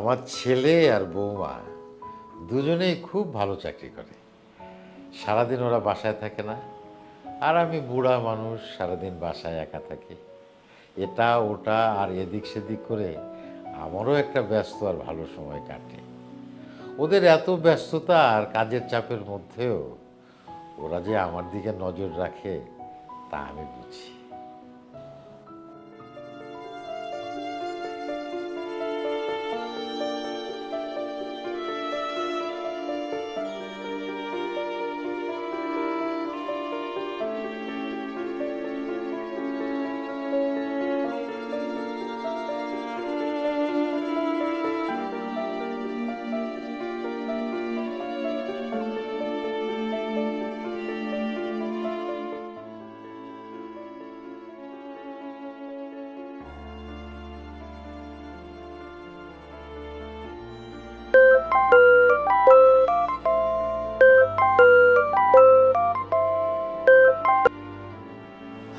আমার ছেলে আর বৌমা দুজনেই খুব ভালো চাকরি করে। সারাদিন ওরা বাসায় থাকে না, আর আমি বুড়া মানুষ, সারাদিন বাসায় একা থাকি। এটা ওটা আর এদিক সেদিক করে আমারও একটা ব্যস্ত আর ভালো সময় কাটে। ওদের এত ব্যস্ততা আর কাজের চাপের মধ্যেও ওরা যে আমার দিকে নজর রাখে তা আমি বুঝি।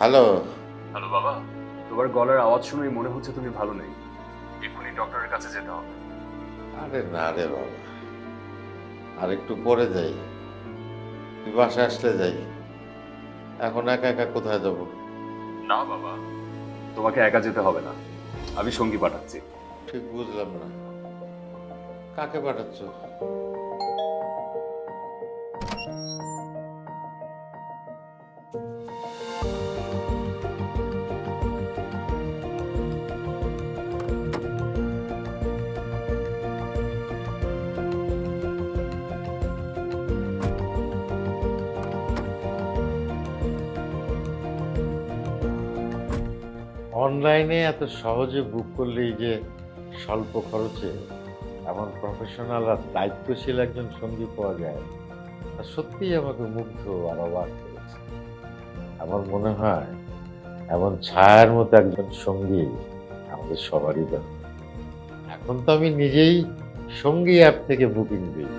হ্যালো। হ্যালো বাবা, তোমার গলার আওয়াজ শুনেই মনে হচ্ছে তুমি ভালো নেই। এক্ষুনি ডক্টরের কাছে যেতে হবে। আরে না রে বাবা, আর একটু পরে যাই, তুই বাসায় আসলে যাই। এখন একা একা কোথায় যাব? না বাবা, তোমাকে একা যেতে হবে না, আমি সঙ্গী পাঠাচ্ছি। ঠিক বুঝলাম না, কাকে পাঠাচ্ছ? অনলাইনে এত সহজে বুক করলেই যে স্বল্প খরচে এমন প্রফেশনাল আর দায়িত্বশীল একজন সঙ্গী পাওয়া যায়, তা সত্যিই আমাকে মুগ্ধ আর অবাক করেছে। আমার মনে হয় এমন ছায়ার মতো একজন সঙ্গী আমাদের সবারই দরকার। এখন তো আমি নিজেই সঙ্গী অ্যাপ থেকে বুকিং দিই।